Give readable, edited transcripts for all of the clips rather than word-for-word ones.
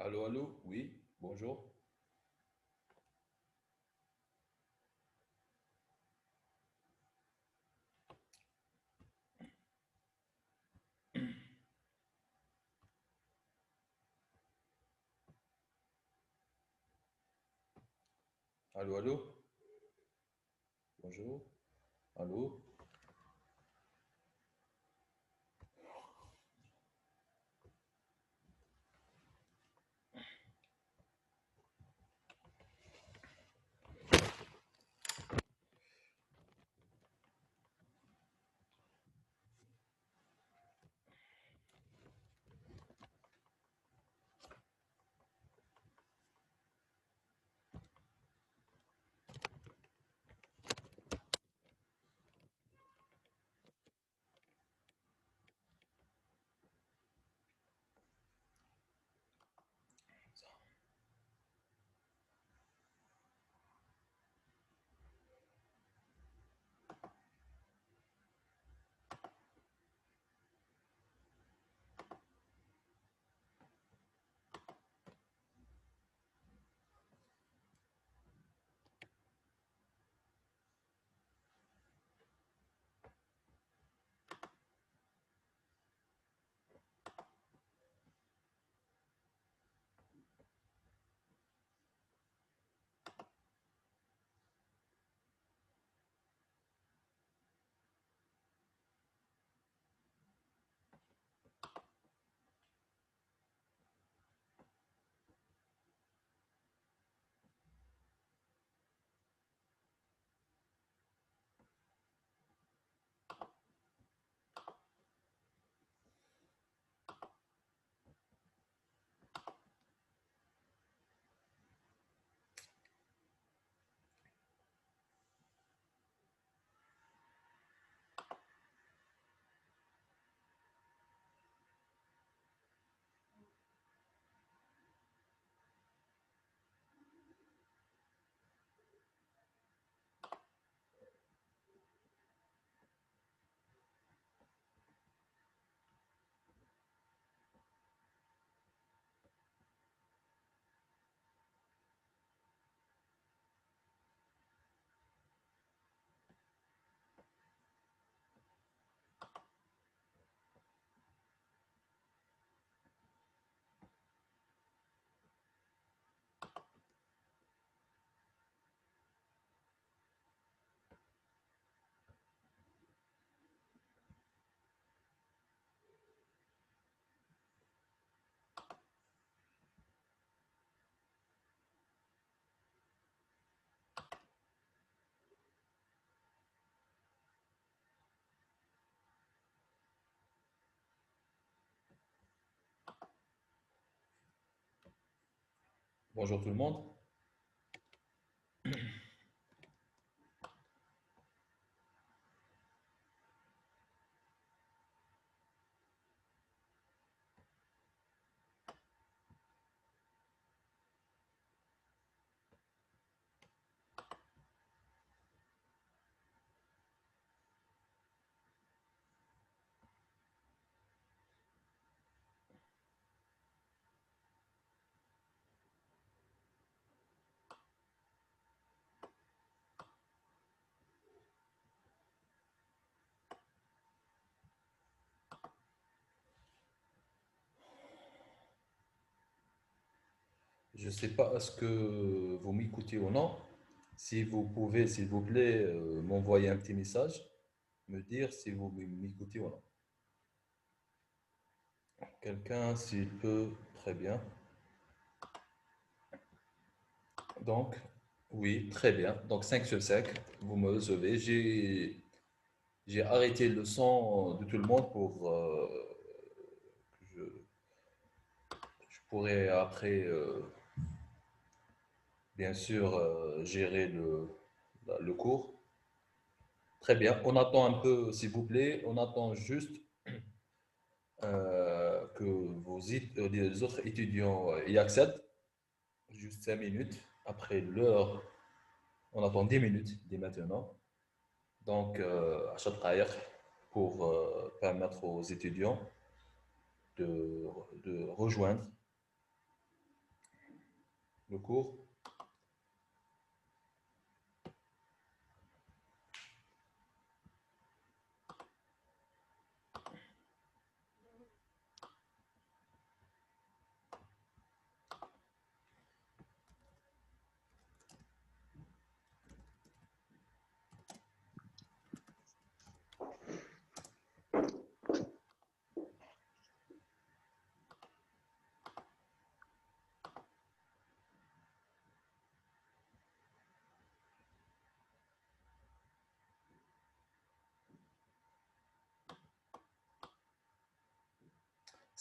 Allô, allô, oui, bonjour. Allô, allô, bonjour. Allô, bonjour tout le monde. Je ne sais pas est-ce que vous m'écoutez ou non. Si vous pouvez, s'il vous plaît, m'envoyer un petit message, me dire si vous m'écoutez ou non. Quelqu'un, s'il peut, très bien. Donc, oui, très bien. Donc 5 sur 5, vous me recevez. J'ai arrêté le son de tout le monde pour que je pourrais après, bien sûr, gérer le cours. Très bien. On attend un peu, s'il vous plaît. On attend juste que les autres étudiants y accèdent. Juste 5 minutes. Après l'heure, on attend 10 minutes dès maintenant. Donc, à chaque tailleur pour permettre aux étudiants de, de rejoindre. le cours.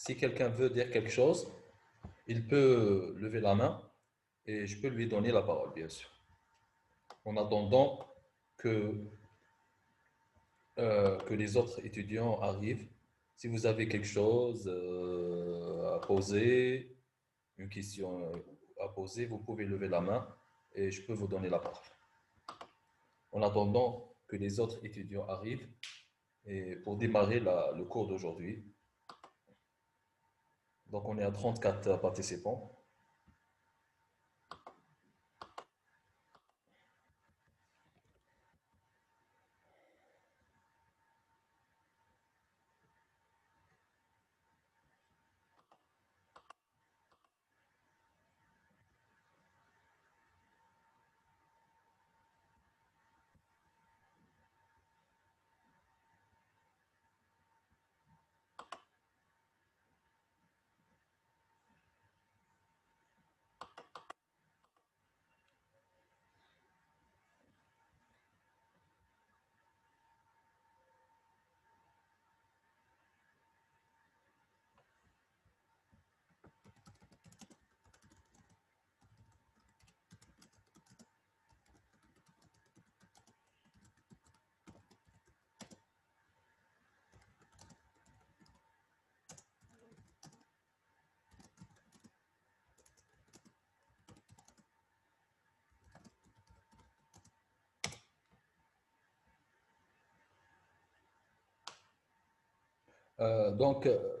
Si quelqu'un veut dire quelque chose, il peut lever la main et je peux lui donner la parole, bien sûr. En attendant que, que les autres étudiants arrivent, si vous avez quelque chose à poser, une question à poser, vous pouvez lever la main et je peux vous donner la parole. En attendant que les autres étudiants arrivent et pour démarrer le cours d'aujourd'hui. Donc on est à 34 participants.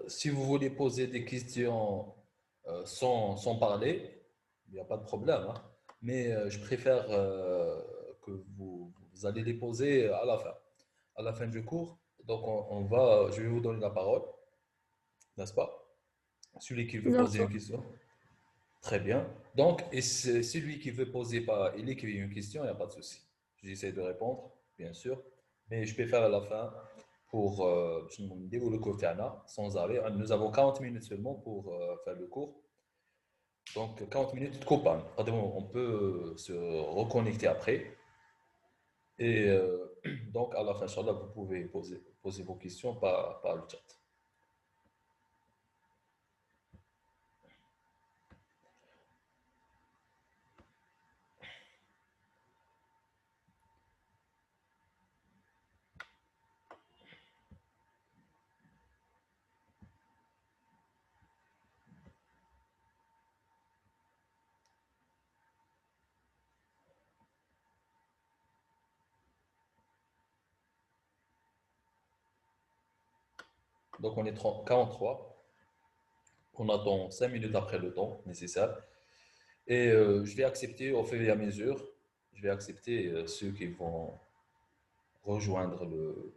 Si vous voulez poser des questions sans parler, il n'y a pas de problème, hein. Mais je préfère que vous allez les poser à la fin du cours. Donc, je vais vous donner la parole, n'est-ce pas? Celui qui veut poser une D'accord. question. Très bien. Donc, et c'est celui qui veut poser pas, il écrit une question, il n'y a pas de souci. J'essaie de répondre, bien sûr, mais je peux faire à la fin pour nous développer le cours sans arrêt. Nous avons 40 minutes seulement pour faire le cours. Donc, 40 minutes de copain. On peut se reconnecter après. Et donc, à la fin, Inch'Allah, vous pouvez poser vos questions par le chat. Donc, on est 43. On attend 5 minutes après le temps nécessaire. Et je vais accepter au fur et à mesure, je vais accepter ceux qui vont rejoindre le...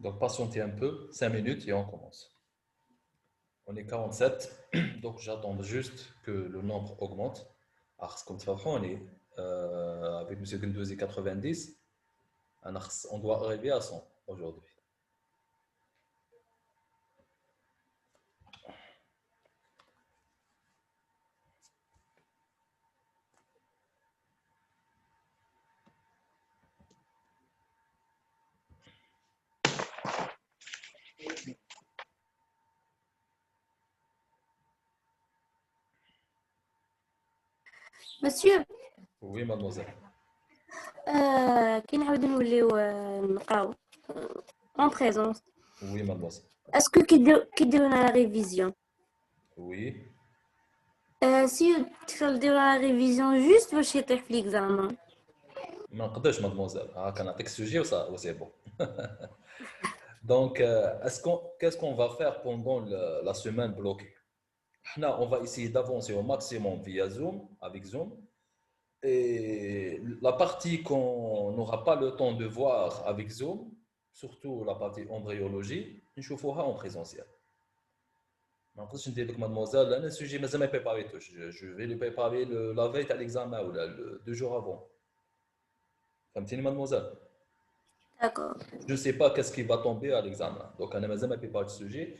Donc, patientez un peu, 5 minutes et on commence. On est 47, donc j'attends juste que le nombre augmente. Alors, comme ça, on est avec M. Gendouzi 90, on doit arriver à 100 aujourd'hui. Monsieur, Oui, mademoiselle. كي نعاودو نوليو نقراو en présence. Oui, mademoiselle. Est-ce que كيديروا لنا la révision Oui. si تديروا la révision juste باش يطيح في l'examen. ما نقدرش mademoiselle. كنعطيك السوجي وسي بون. Donc, qu'est-ce qu'on va faire pendant la semaine bloquée? On va essayer d'avancer au maximum via Zoom, avec Zoom. Et la partie qu'on n'aura pas le temps de voir avec Zoom, surtout la partie embryologie, نشوفوها en présentiel. ما نقدرش ندير لك mademoiselle, انا السوجي مازال ما بريباريتوش. Je vais le préparer la veille à l'examen ou 2 jours avant. فهمتيني mademoiselle? D'accord. Je ne sais pas qu'est-ce qui va tomber à l'examen. Donc, on a jamais préparé le sujet.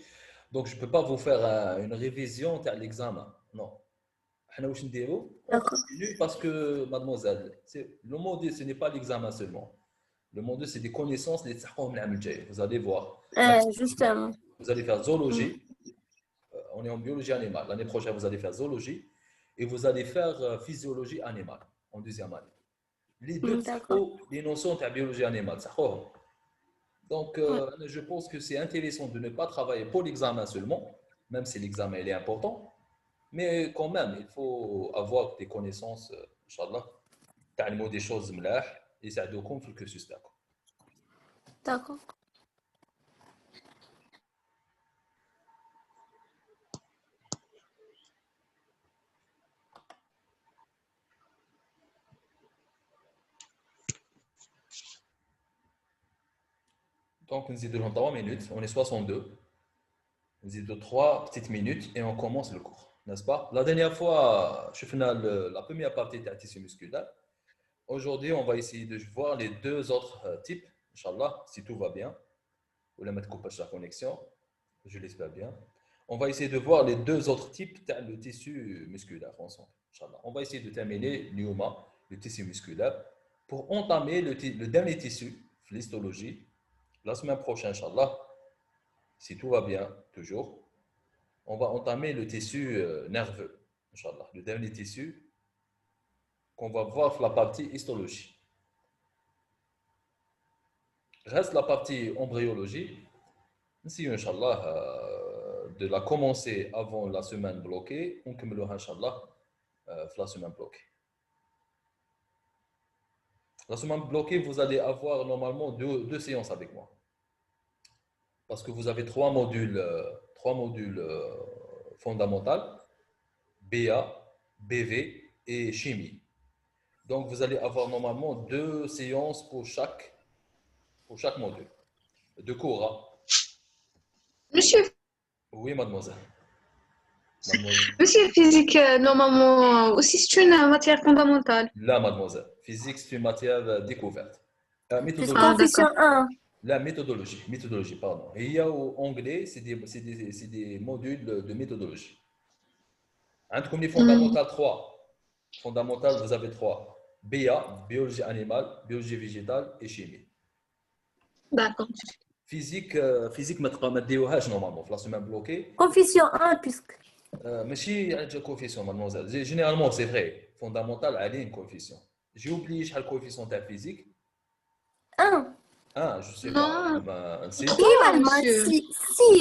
Donc, je ne peux pas vous faire une révision à l'examen. Non. On continue parce que, mademoiselle, le module, ce n'est pas l'examen seulement. Le module, c'est des connaissances. Vous allez voir. Justement. Vous allez faire zoologie. On est en biologie animale. L'année prochaine, vous allez faire zoologie. Et vous allez faire physiologie animale en deuxième année. Les deux, les notions de biologie animale. Donc, je pense que c'est intéressant de ne pas travailler pour l'examen seulement, même si l'examen est important, mais quand même, il faut avoir des connaissances, Inch'Allah, تعلموا des choses ملاح يساعدوكم في الكورسوس تاعكم. D'accord. Donc, nous y donnons 3 minutes, on est 62. Nous y donnons 3 petites minutes et on commence le cours, n'est-ce pas? La dernière fois, je faisais la première partie de tissu musculaire. Aujourd'hui, on va essayer de voir les deux autres types, Inch'Allah, si tout va bien. Ou la mettre coupage la connexion, je l'espère bien. On va essayer de voir les deux autres types de tissu musculaire ensemble, Inch'Allah. On va essayer de terminer le tissu musculaire, pour entamer le dernier tissu, l'histologie, la semaine prochaine, Inch'Allah, si tout va bien, toujours. On va entamer le tissu nerveux, Inch'Allah, le dernier tissu qu'on va voir sur la partie histologie. Reste la partie embryologie. Si, Inch'Allah, de la commencer avant la semaine bloquée, on commencera, Inch'Allah, la semaine bloquée. La semaine bloquée, vous allez avoir normalement deux séances avec moi. Parce que vous avez trois modules fondamentaux, BA, BV et chimie. Donc, vous allez avoir normalement 2 séances pour chaque module. 2 cours. Hein? Monsieur, Oui, mademoiselle. Monsieur, physique, normalement, aussi c'est une matière fondamentale. Là, mademoiselle. Physique, c'est une matière découverte. Plus confession 1. La méthodologie, pardon. Et il y a au anglais, c'est des modules de méthodologie. Comme les fondamentales 3. Fondamentales, vous avez 3. BA, biologie animale, biologie végétale et chimie. D'accord. Physique, ما تديوهاش normalement في la semaine bloquée. Confession 1 puisque. ماشي عندك coefficient mademoiselle. Généralement c'est vrai. Fondamental عليه une coefficient. J'ai oublié شحال coefficient تاع physique. 1. Je sais pas.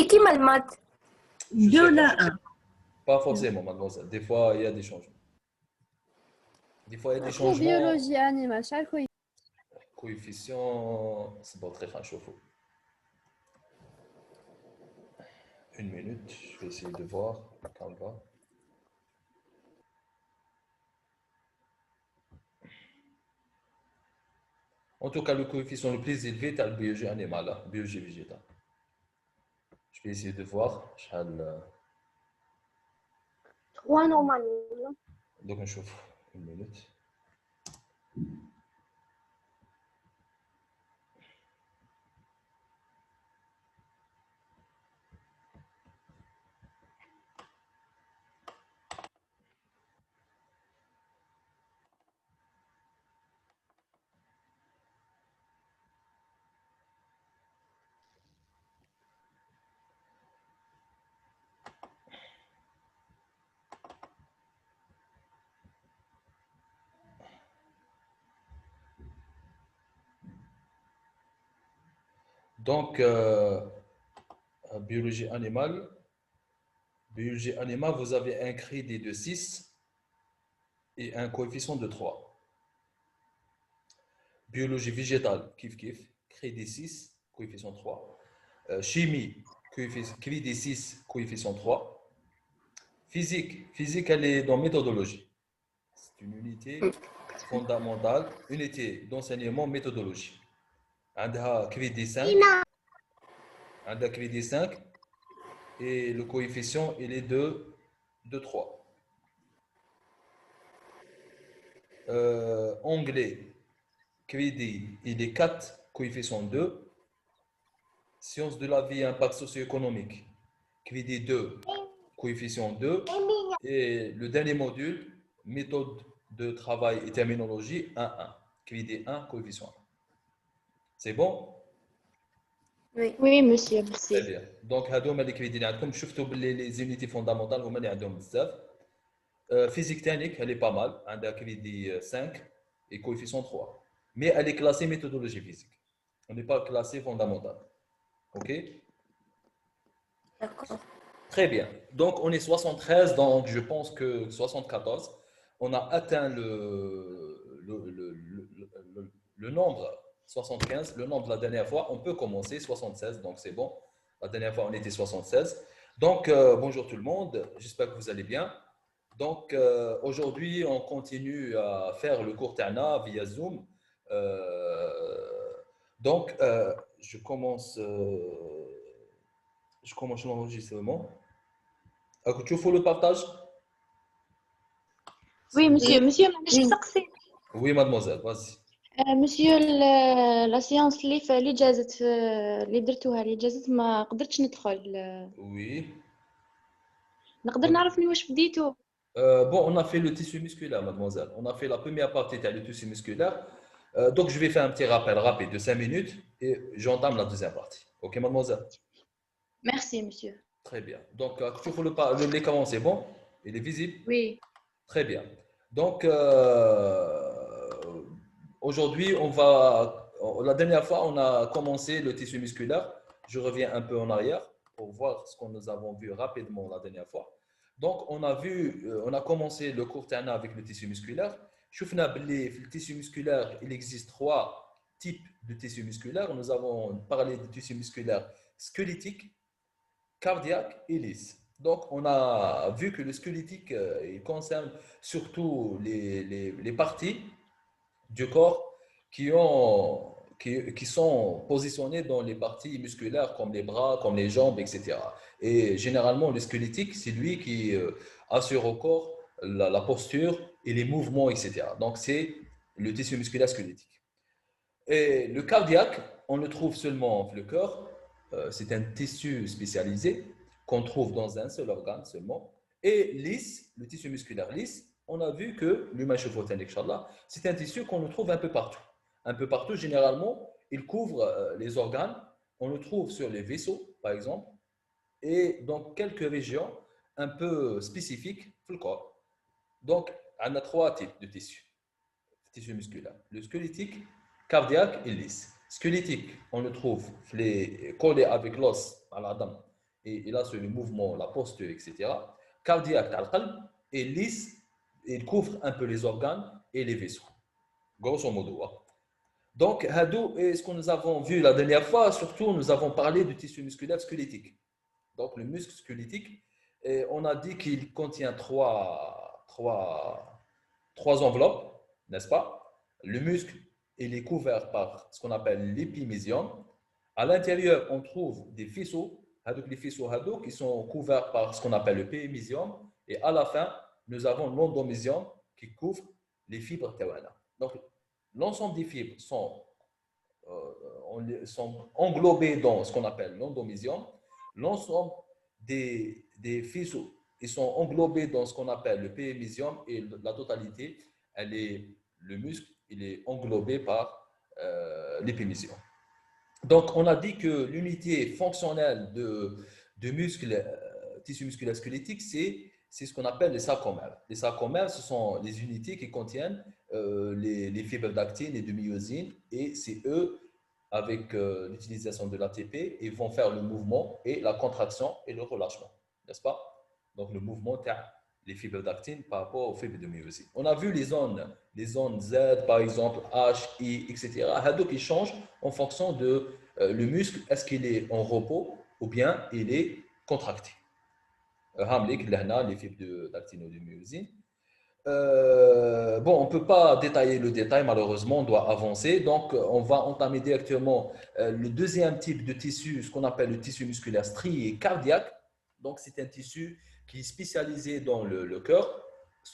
Qui m'a le maths? 2 à 1. Pas forcément, mademoiselle. Des fois, il y a des changements. Des fois, il y a des changements. Biologie animale, chaque coefficient, c'est pas très chaud. 1 minute, je vais essayer de voir. Canva. En tout cas, le coefficient le plus élevé est la biologie animale, hein, biologie végétale. Je vais essayer de voir. Trois normalement. Donc, on chauffe une minute. Donc, biologie animale. Biologie animale, vous avez un crédit de 6 et un coefficient de 3. Biologie végétale, kiff, crédit 6, coefficient 3. Chimie, crédit 6, coefficient 3. Physique, elle est dans méthodologie. C'est une unité fondamentale, unité d'enseignement méthodologie. عندها crédit 5, عندها crédit 5 et le coefficient il est de 3. Anglais, crédit, il est 4, coefficient 2. Sciences de la vie et impact socio-économique, crédit 2, coefficient 2. Et le dernier module, méthode de travail et terminologie, 1, crédit 1, coefficient 1. C'est bon? Oui. Oui, monsieur, Très merci. bien. Donc, هذوما les crédits اللي عندكم شفتوا باللي les unités fondamentales هما اللي عندهم بزاف. Physique technique, elle est pas mal, عندها crédit 5 et coefficient 3. Mais elle est classée méthodologie physique. On n'est pas classé fondamental. OK? D'accord. Très bien. Donc, on est 73, donc je pense que 74. On a atteint le nombre 75, le nombre de la dernière fois. On peut commencer 76, donc c'est bon. La dernière fois, on était 76. Donc, bonjour tout le monde. J'espère que vous allez bien. Donc, aujourd'hui, on continue à faire le cours Tana via Zoom. Donc, je commence l'enregistrement. Tu fais le partage? Oui, monsieur, monsieur, معليش Oui. نسقسي. Oui, mademoiselle, vas-y. monsieur لا سيونس اللي جازت اللي درتوها اللي جازت ما قدرتش ندخل. Oui. نقدر نعرفني واش بديتو؟ Bon, on a fait le tissu musculaire, mademoiselle. On a fait la première partie, le tissu musculaire. Donc, je vais faire un petit rappel rapide de 5 minutes et j'entame la deuxième partie. OK, mademoiselle? Merci, monsieur. Très bien. Donc, tu fais l'écran, c'est bon? Il est visible? Oui. Très bien. Donc, aujourd'hui, la dernière fois, on a commencé le tissu musculaire. Je reviens un peu en arrière pour voir ce que nous avons vu rapidement la dernière fois. Donc, on a commencé le cours Tana avec le tissu musculaire. Le tissu musculaire, il existe 3 types de tissu musculaire. Nous avons parlé du tissu musculaire squelettique, cardiaque et lisse. Donc, on a vu que le squelettique, il concerne surtout les parties du corps qui sont positionnées dans les parties musculaires comme les bras, comme les jambes, etc. Et généralement, le squelettique, c'est lui qui assure au corps la posture et les mouvements, etc. Donc, c'est le tissu musculaire squelettique. Et le cardiaque, on le trouve seulement dans le cœur. C'est un tissu spécialisé qu'on trouve dans un seul organe seulement. Et lisse, le tissu musculaire lisse, on a vu que l'humain chevautin, c'est un tissu qu'on le trouve un peu partout. Un peu partout, généralement, il couvre les organes. On le trouve sur les vaisseaux, par exemple, et dans quelques régions un peu spécifiques dans le corps. Donc, on a 3 types de tissus musculaire. Le squelettique, cardiaque et lisse. Squelettique, on le trouve collé avec l'os à la dame et il a sur le mouvement, la posture, etc. Cardiaque, et lisse, il couvre un peu les organes et les vaisseaux. Grosso modo. Donc, Hadou, et ce que nous avons vu la dernière fois, surtout, nous avons parlé du tissu musculaire squelettique. Donc, le muscle squelettique, et on a dit qu'il contient trois enveloppes, n'est-ce pas? Le muscle, il est couvert par ce qu'on appelle l'épimysium. À l'intérieur, on trouve des faisceaux, les faisceaux qui sont couverts par ce qu'on appelle le pémysium. Et à la fin, nous avons l'endomysium qui couvre les fibres tawana. Donc, l'ensemble des fibres sont englobées dans ce qu'on appelle l'endomysium. L'ensemble des faisceaux ils sont englobés dans ce qu'on appelle le pémysium et la totalité, le muscle, il est englobé par l'épimysium. Donc, on a dit que l'unité fonctionnelle de muscle, tissu musculaire squelettique, c'est ce qu'on appelle les sarcomères. Les sarcomères, ce sont les unités qui contiennent les fibres d'actine et de myosine, et c'est eux, avec l'utilisation de l'ATP, ils vont faire le mouvement et la contraction et le relâchement, n'est-ce pas? Donc, le mouvement les fibres d'actine par rapport aux fibres de myosine. On a vu les zones Z, par exemple, H, I, etc. Qui changent en fonction de le muscle, est-ce qu'il est en repos ou bien il est contracté. Les fibres d'actine ou de myosine. Bon, on ne peut pas détailler le détail, malheureusement, on doit avancer. Donc, on va entamer directement le deuxième type de tissu, ce qu'on appelle le tissu musculaire strié cardiaque. Donc, c'est un tissu qui est spécialisé dans le cœur.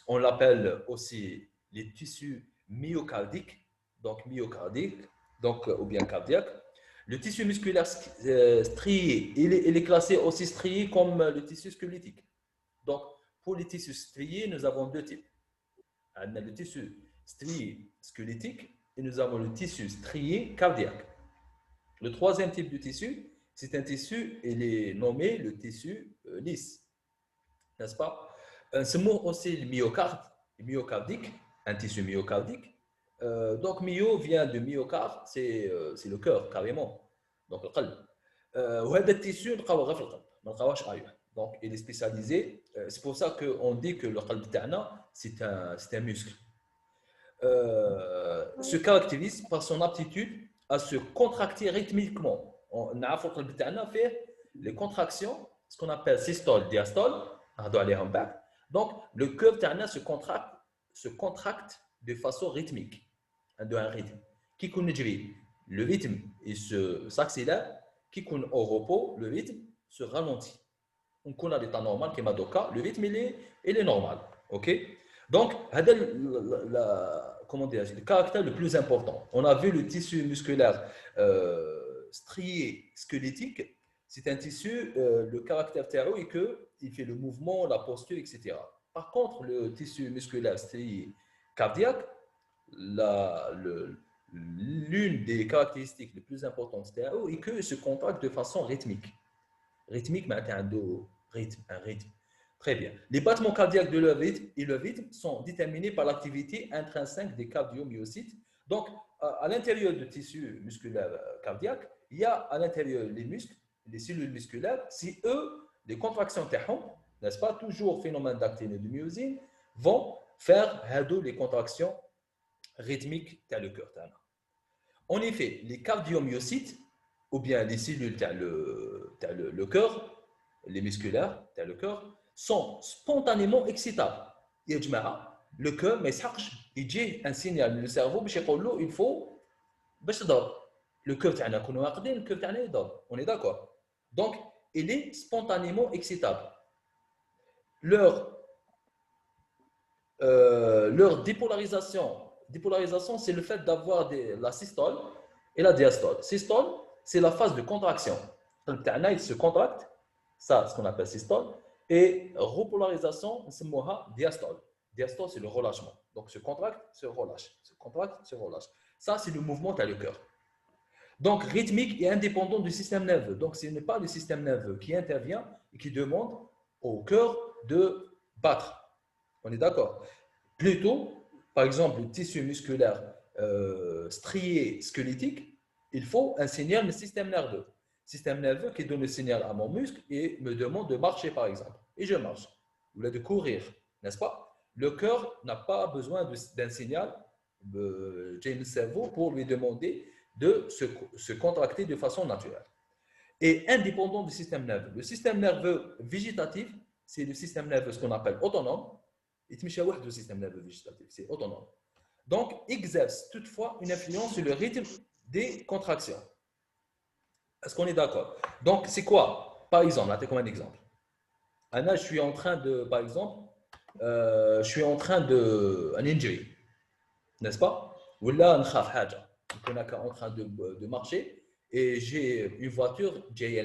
On l'appelle aussi les tissus myocardiques, donc ou bien cardiaque. Le tissu musculaire strié, il est classé aussi strié comme le tissu squelettique. Donc, pour les tissus striés, nous avons deux types. On a le tissu strié squelettique et nous avons le tissu strié cardiaque. Le troisième type de tissu, c'est un tissu, il est nommé le tissu lisse, n'est-ce pas? Ce mot aussi le myocarde, myocardique, un tissu myocardique. Donc, myo vient de myocarde, c'est le cœur, carrément. Donc, le qalb. وهذا التيسيو نلقاوه غير في القلب ما نلقاوهش ailleurs. Donc, il est spécialisé. C'est pour ça qu'on dit que le qalb تاعنا c'est un muscle. Se caractérise par son aptitude à se contracter rythmiquement. On a le qalb تاعنا fait les contractions, ce qu'on appelle systole, diastole. Donc, le cœur تاعنا se contracte de façon rythmique. Un rythme. Qui connaît le rythme il s'accélère. Qui est au repos, le rythme se ralentit. On connaît l'état normal qui est Madoka, le rythme il est normal. Ok? Donc, c'est le caractère le plus important. On a vu le tissu musculaire strié squelettique. C'est un tissu, le caractère théorique, il fait le mouvement, la posture, etc. Par contre, le tissu musculaire strié cardiaque, l'une des caractéristiques les plus importantes c'est qu'il se contracte de façon rythmique. Rythmique, mais un rythme. Très bien. Les battements cardiaques de le rythme sont déterminés par l'activité intrinsèque des cardiomyocytes. Donc, à l'intérieur du tissu musculaire cardiaque, il y a à l'intérieur les muscles, les cellules musculaires. Si eux, les contractions, n'est-ce pas, toujours phénomène d'actine et de myosine, vont faire les contractions rythmiques dans le cœur. En effet, les cardiomyocytes, ou bien les cellules le cœur, les musculaires le cœur, sont spontanément excitables. Le cœur, il y a un signal le cerveau, il faut le cœur on est d'accord. Donc, il est spontanément excitable. Leur dépolarisation, c'est le fait d'avoir la systole et la diastole. Systole, c'est la phase de contraction. Il se contracte, ça, ce qu'on appelle systole, et repolarisation, c'est diastole. Diastole, c'est le relâchement. Donc, se contracte, se relâche. Se contracte, se relâche. Ça, c'est le mouvement dans le cœur. Donc, rythmique et indépendant du système nerveux. Donc, ce n'est pas le système nerveux qui intervient et qui demande au cœur de battre. On est d'accord? Plutôt, par exemple, le tissu musculaire strié squelettique, il faut un signal du système nerveux. Système nerveux qui donne le signal à mon muscle et me demande de marcher, par exemple. Et je marche. Ou de courir, n'est-ce pas? Le cœur n'a pas besoin d'un signal du cerveau pour lui demander de se contracter de façon naturelle. Et indépendant du système nerveux. Le système nerveux végétatif, c'est le système nerveux, ce qu'on appelle autonome. Il y a un système nerveux végétatif, c'est autonome. Donc, exerce toutefois une influence sur le rythme des contractions. Est-ce qu'on est d'accord? Donc, c'est quoi? Par exemple, là, comme un exemple. Anna, je suis en train de, par exemple, je suis en train de, un injury, n'est-ce pas? Ou là, on est en train de marcher et j'ai une voiture, j'ai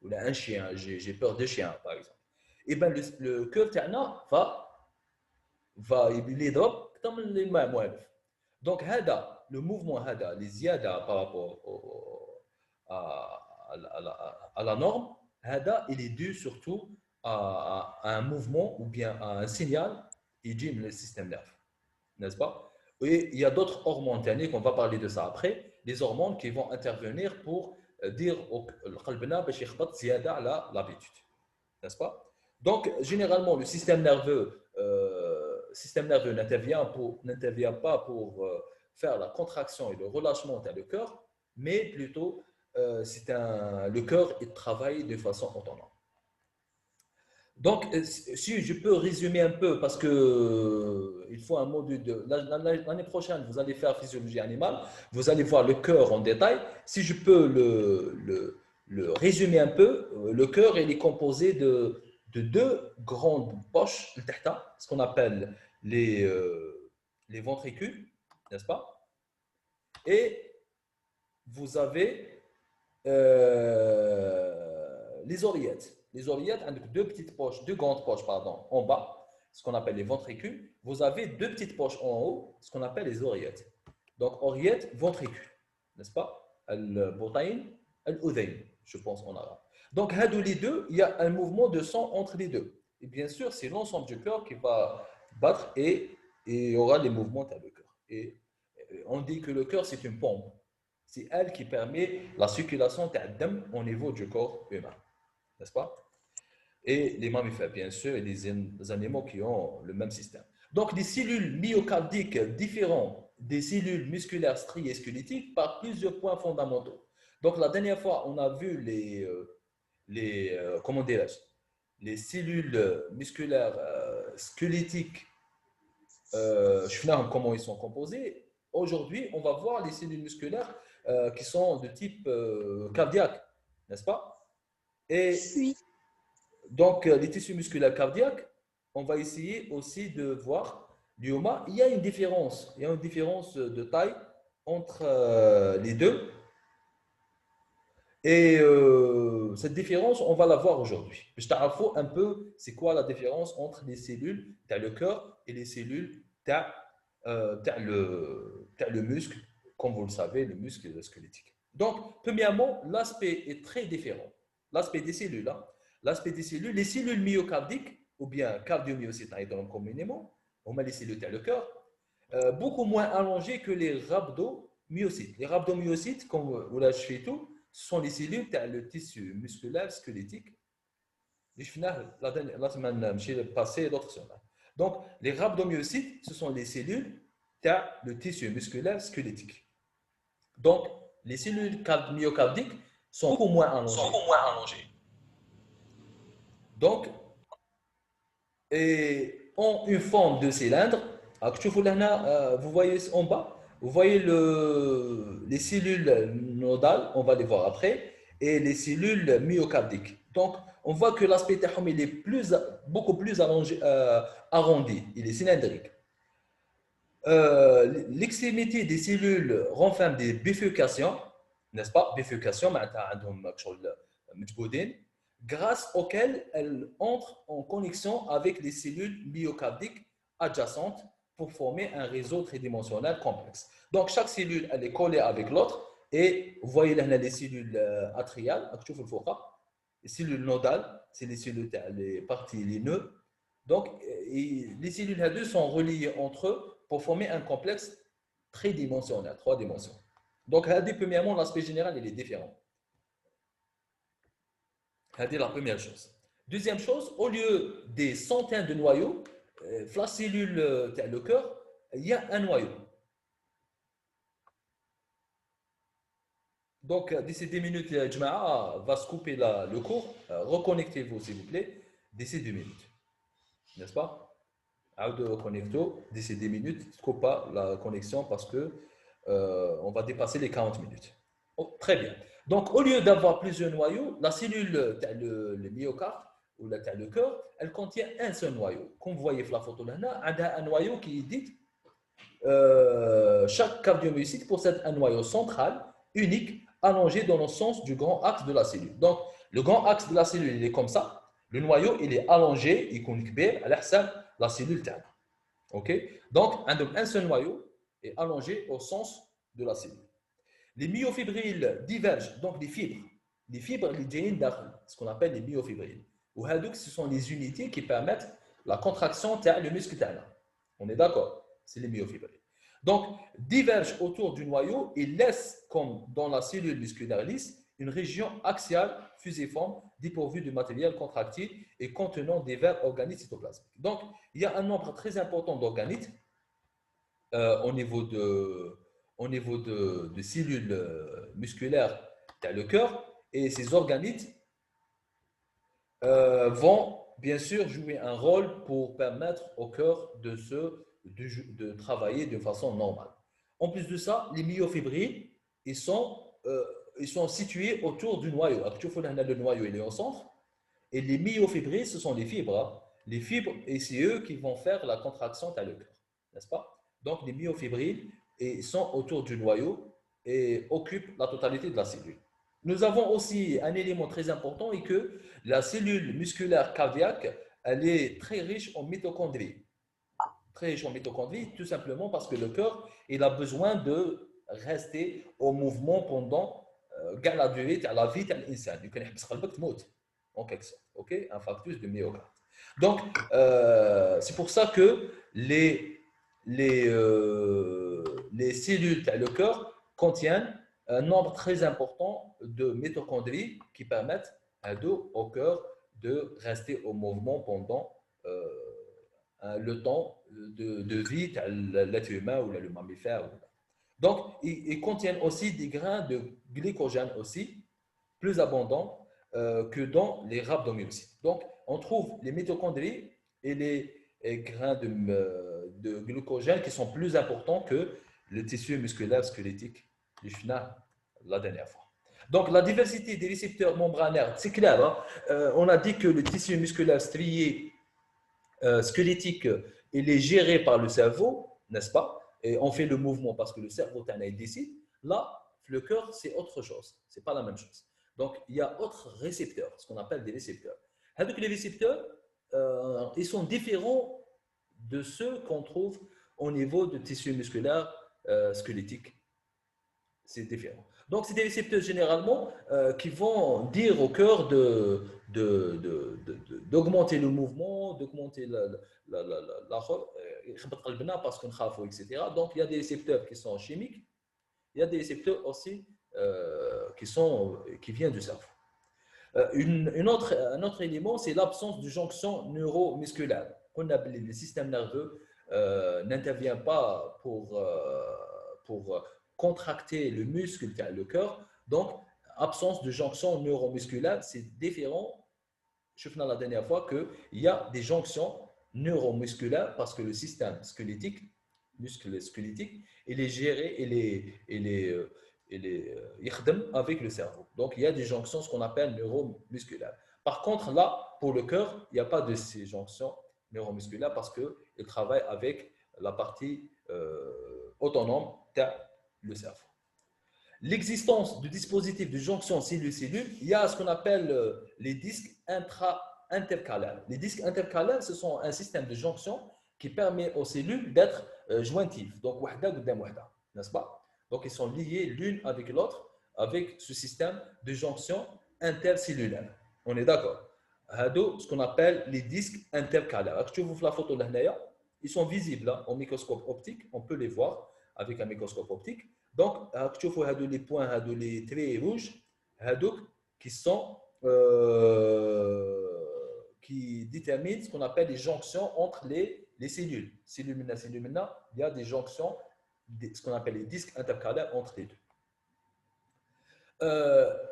ou là, un chien, j'ai peur de chien, par exemple. Et bien, le cœur va يضرب اكثر من اللي موالف. Donc, le mouvement, les ziyadas par rapport à la norme, il est dû surtout à un mouvement ou bien à un signal qui dit le système nerveux, n'est-ce pas? Et il y a d'autres hormones, on va parler de ça après, les hormones qui vont intervenir pour dire au qalbna باش يخبط زيادة على l'habitude, n'est-ce pas? Donc, généralement, le système nerveux n'intervient pas pour faire la contraction et le relâchement du cœur, mais plutôt le cœur il travaille de façon autonome. Donc, si je peux résumer un peu, parce que il faut un module de l'année prochaine, vous allez faire physiologie animale, vous allez voir le cœur en détail. Si je peux le résumer un peu, le cœur il est composé de deux grandes poches, ce qu'on appelle les ventricules, n'est-ce pas? Et vous avez les oreillettes. Les oreillettes ont deux grandes poches, pardon, en bas, ce qu'on appelle les ventricules. Vous avez deux petites poches en haut, ce qu'on appelle les oreillettes. Donc, oreillettes, ventricules, n'est-ce pas? Al-Botaïn, Al-Udhayn, je pense en arabe. Donc, les deux, il y a un mouvement de sang entre les deux. Et bien sûr, c'est l'ensemble du cœur qui va battre et il y aura les mouvements de le cœur. Et on dit que le cœur, c'est une pompe. C'est elle qui permet la circulation au niveau du corps humain, n'est-ce pas? Et les mammifères, bien sûr, et les animaux qui ont le même système. Donc, des cellules myocardiques différentes des cellules musculaires striées squelettiques par plusieurs points fondamentaux. Donc, la dernière fois, on a vu comment dirais-je, les cellules musculaires squelettiques, comment ils sont composés. Aujourd'hui, on va voir les cellules musculaires qui sont de type cardiaque, n'est-ce pas? Et Oui. donc, les tissus musculaires cardiaques, on va essayer aussi de voir l'IOMA. Il y a une différence de taille entre les deux. Et cette différence, on va la voir aujourd'hui. Je t'info un peu, c'est quoi la différence entre les cellules, tu as le cœur, et les cellules, tu as le muscle, comme vous le savez, le muscle squelettique. Donc, premièrement, l'aspect est très différent. L'aspect des cellules, hein. L'aspect des cellules, les cellules myocardiques, ou bien cardiomyocytes communément, on met les cellules, tu as le cœur, beaucoup moins allongées que les rhabdomyocytes. Les rhabdomyocytes, comme vous l'avez fait tout, ce sont les cellules, le tissu musculaire squelettique. La semaine passée, l'autre semaine. Donc, les rhabdomyocytes, ce sont les cellules, le tissu musculaire squelettique. Donc, les cellules myocardiques sont beaucoup moins allongées. Donc, et ont une forme de cylindre. Vous voyez en bas, vous voyez les cellules nodales, on va les voir après, et les cellules myocardiques. Donc, on voit que l'aspect il est beaucoup plus allongé, arrondi, il est cylindrique. L'extrémité des cellules renferme des bifurcations, n'est-ce pas? Bifurcations, grâce auxquelles elles entrent en connexion avec les cellules myocardiques adjacentes pour former un réseau tridimensionnel complexe. Donc, chaque cellule, elle est collée avec l'autre. Et vous voyez là, les cellules atriales, les cellules nodales, c'est les cellules, les parties, les nœuds. Donc, les cellules H2 sont reliées entre eux pour former un complexe tridimensionnel, 3 dimensions. Donc, premièrement, l'aspect général, il est différent. C'est la première chose. Deuxième chose, au lieu des centaines de noyaux, la cellule, le cœur, il y a un noyau. Donc, d'ici 10 minutes, Jma'a va se couper le cours. Reconnectez-vous, s'il vous plaît, d'ici 2 minutes. N'est-ce pas? عاودوا connecto d'ici 10 minutes, ne coupe pas la connexion parce que on va dépasser les 40 minutes. Oh, très bien. Donc, au lieu d'avoir plusieurs noyaux, la cellule, le myocarde ou le cœur, elle contient un seul noyau. Comme vous voyez sur la photo là, il y a un noyau qui dit chaque cardiomyocyte possède un noyau central unique allongé dans le sens du grand axe de la cellule. Donc, le grand axe de la cellule, il est comme ça. Le noyau, il est allongé, il compte كبير على حساب la cellule تاعنا. OK? Donc, un seul noyau est allongé au sens de la cellule. Les myofibrilles divergent, donc les fibres اللي جايين داخل, ce qu'on appelle les myofibrilles. وهذوك, ce sont les unités qui permettent la contraction تاع le muscle تاعنا. On est d'accord? C'est les myofibrilles. Donc, divergent autour du noyau et laissent, comme dans la cellule musculaire lisse, une région axiale fusiforme dépourvue de matériel contractile et contenant des vers organites cytoplasmiques. Donc, il y a un nombre très important d'organites au niveau de cellules musculaires dans le cœur, et ces organites vont bien sûr jouer un rôle pour permettre au cœur de travailler de façon normale. En plus de ça, les myofibrilles, ils sont situés autour du noyau. Le noyau il est au centre, et les myofibrilles, ce sont les fibres. Les fibres, et c'est eux qui vont faire la contraction dans le cœur, n'est-ce pas? Donc, les myofibrilles sont autour du noyau et occupent la totalité de la cellule. Nous avons aussi un élément très important, et que la cellule musculaire cardiaque, elle est très riche en mitochondries. Très riche en mitochondries, tout simplement parce que le cœur, il a besoin de rester au mouvement pendant la durée de la vie de l'insan. Il peut يحبس قلبك تموت, en quelque sorte. OK? Infarctus du myocarde. Donc, c'est pour ça que les cellules de le cœur contiennent un nombre très important de mitochondries qui permettent au cœur de rester au mouvement pendant le temps de vie de l'être humain ou le mammifère. Donc, ils contiennent aussi des grains de glycogène aussi, plus abondants que dans les rhabdomyocytes. Donc, on trouve les mitochondries et les grains de glycogène qui sont plus importants que le tissu musculaire squelettique du FNA la dernière fois. Donc, la diversité des récepteurs membranaires, c'est clair. Hein? On a dit que le tissu musculaire strié squelettique, il est géré par le cerveau, n'est-ce pas? Et on fait le mouvement parce que le cerveau il décide. Là, le cœur, c'est autre chose. C'est pas la même chose. Donc, il y a autres récepteurs, ce qu'on appelle des récepteurs. Avec les récepteurs, ils sont différents de ceux qu'on trouve au niveau du tissu musculaire squelettique. C'est différent. Donc, c'est des récepteurs généralement qui vont dire au cœur d'augmenter le mouvement, d'augmenter parce qu'on خافوا, etc. Donc, il y a des récepteurs qui sont chimiques, il y a des récepteurs aussi qui viennent du cerveau. Un autre élément, c'est l'absence de jonction neuromusculaire. Le système nerveux n'intervient pas pour contracter le muscle, le cœur. Donc, absence de jonction neuromusculaire, c'est différent. Je vous ai dit la dernière fois qu'il y a des jonctions neuromusculaires parce que le système squelettique, muscle squelettique, il est géré, il est avec le cerveau. Donc, il y a des jonctions, ce qu'on appelle neuromusculaires. Par contre, là, pour le cœur, il n'y a pas de ces jonctions neuromusculaires parce qu'il travaille avec la partie autonome de le cerveau. L'existence de dispositifs de jonction cellule-cellule, il y a ce qu'on appelle les disques intercalaires. Les disques intercalaires, ce sont un système de jonction qui permet aux cellules d'être jointives. Donc, n'est-ce pas? Donc, ils sont liés l'une avec l'autre avec ce système de jonction intercellulaire. On est d'accord? Ce qu'on appelle les disques intercalaires. Tu vois la photo là, ils sont visibles au microscope optique. On peut les voir avec un microscope optique. Donc, tu vois les points, les traits rouges, qui déterminent ce qu'on appelle les jonctions entre les cellules. Cellule, il y a des jonctions, ce qu'on appelle les disques intercalaires entre les deux.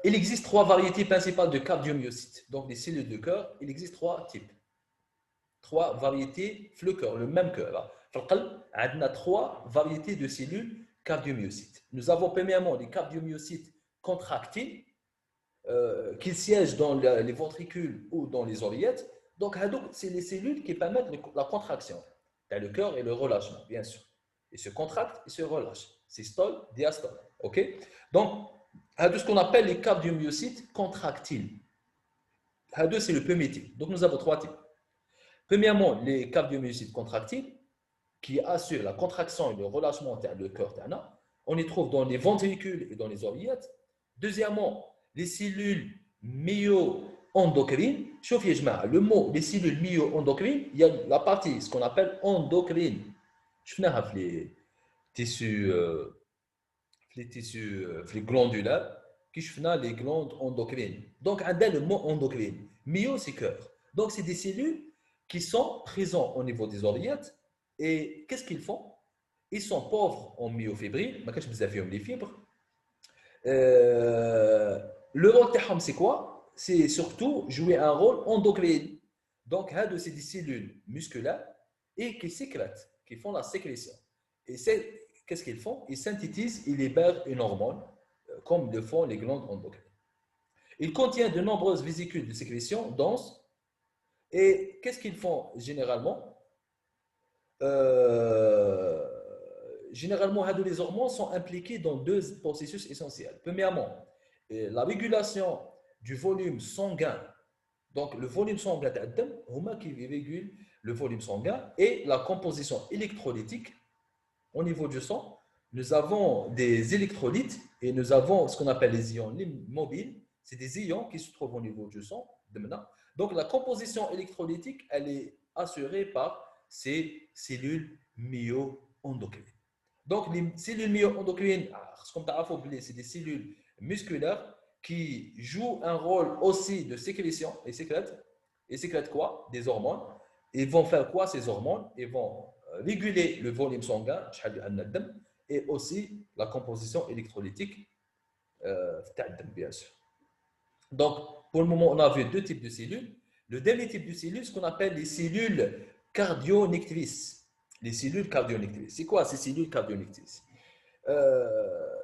Il existe trois variétés principales de cardiomyocytes. Donc, les cellules de cœur, il existe trois types. trois variétés في le cœur, le même cœur. في القلب عندنا trois variétés de cellules cardiomyocytes. Nous avons premièrement les cardiomyocytes contractiles qui siègent dans les ventricules ou dans les oreillettes. Donc, c'est les cellules qui permettent la contraction dans le cœur et le relâchement, bien sûr. Ils se contractent, ils se relâchent. Systole, diastole. OK? Donc, ce qu'on appelle les cardiomyocytes contractiles. C'est le premier type. Donc, nous avons trois types. Premièrement, les cardiomyocytes contractiles qui assurent la contraction et le relâchement du cœur. On les trouve dans les ventricules et dans les oreillettes. Deuxièmement, les cellules myo-endocrines. Le mot les cellules myo-endocrines, il y a la partie, ce qu'on appelle endocrine. Je vais les tissus glandulaires, qui les glandes endocrines. Donc, on a le mot endocrine. Myo, c'est cœur. Donc, c'est des cellules qui sont présentes au niveau des oreillettes. Et qu'est-ce qu'ils font? Ils sont pauvres en myofibrilles. Je ne sais pas les fibres. Le rôle de c'est quoi? C'est surtout jouer un rôle endocrine. Donc, c'est des cellules musculaires et qui sécrètent, qui font la sécrétion. Et qu'est-ce qu'ils font? Ils synthétisent, ils libèrent une hormone, comme le font les glandes endocrines. Il contient de nombreuses vésicules de sécrétion denses. Et qu'est-ce qu'ils font généralement? Généralement, les hormones sont impliquées dans deux processus essentiels. Premièrement, la régulation du volume sanguin. Donc, le volume sanguin, qui régule le volume sanguin, et la composition électrolytique au niveau du sang. Nous avons des électrolytes et nous avons ce qu'on appelle les ions mobiles. C'est des ions qui se trouvent au niveau du sang. Donc, la composition électrolytique, elle est assurée par ces cellules myo-endocrines. Donc, les cellules myo-endocrines, comme tu as appris, c'est des cellules musculaires qui jouent un rôle aussi de sécrétion et sécrètent. Et sécrètent quoi? Des hormones. Ils vont faire quoi ces hormones? Ils vont réguler le volume sanguin et aussi la composition électrolytique, bien sûr. Donc, pour le moment, on a vu deux types de cellules. Le dernier type de cellules, ce qu'on appelle les cellules cardionectrices. Les cellules cardionectrices. C'est quoi ces cellules cardionectrices?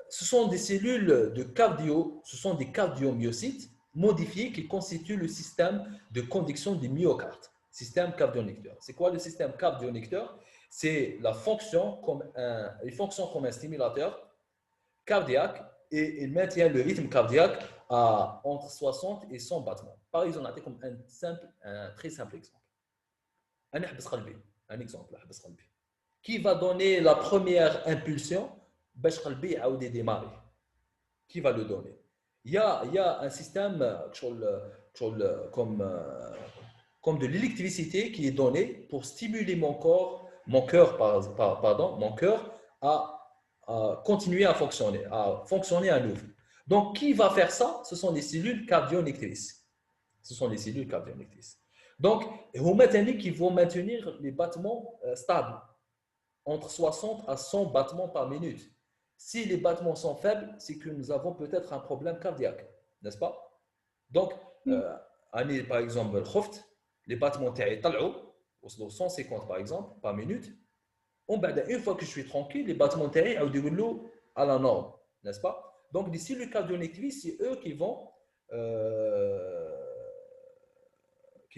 Ce sont des cellules de cardio, ce sont des cardiomyocytes modifiés qui constituent le système de conduction du myocarde. Système cardionecteur. C'est quoi le système cardionecteur? C'est la fonction il fonctionne comme un stimulateur cardiaque et il maintient le rythme cardiaque à entre 60 et 100 battements. Par exemple, on a comme un très simple exemple. Un exemple, qui va donner la première impulsion à démarrer. Qui va le donner? Il y a un système comme de l'électricité qui est donné pour stimuler mon cœur à continuer à fonctionner à nouveau. Donc, qui va faire ça? Ce sont les cellules cardionectrices. Donc, qui vont maintenir les battements stables entre 60 à 100 battements par minute. Si les battements sont faibles, c'est que nous avons peut-être un problème cardiaque, n'est-ce pas? Donc, par exemple, les battements au 150 par exemple par minute. Une fois que je suis tranquille, les battements à la norme, n'est-ce pas? Donc, les cellules cardionectrices, c'est eux qui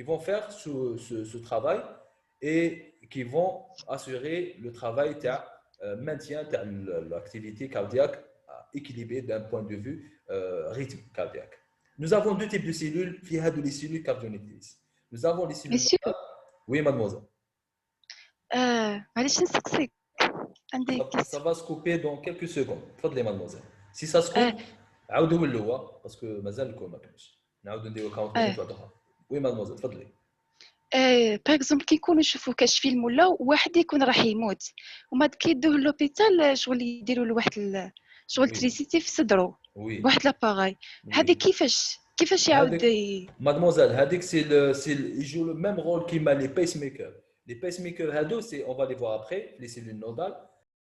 vont faire ce travail et qui vont assurer le travail maintien de l'activité cardiaque équilibrée d'un point de vue rythme cardiaque. Nous avons deux types de cellules, les cellules cardionectrices. Nous avons les cellules... Monsieur. Oui, mademoiselle. Ça va se couper dans quelques secondes. Faites-les, mademoiselle. Si ça se coupe, parce que mademoiselle, oui, mademoiselle, faites-les. باغ اكزومبل كيكونوا يشوفوا كاش فيلم ولا واحد يكون راح يموت وما كيدوه لوبيتال شغل يديروا له واحد شغل تريسيتي في صدره بواحد لاباغاي هذه كيفاش يعاود مادموزيل هذيك سي يجوا le même rôle كيما les pacemakers. Les pacemakers هادو on va les voir après les cellules nodales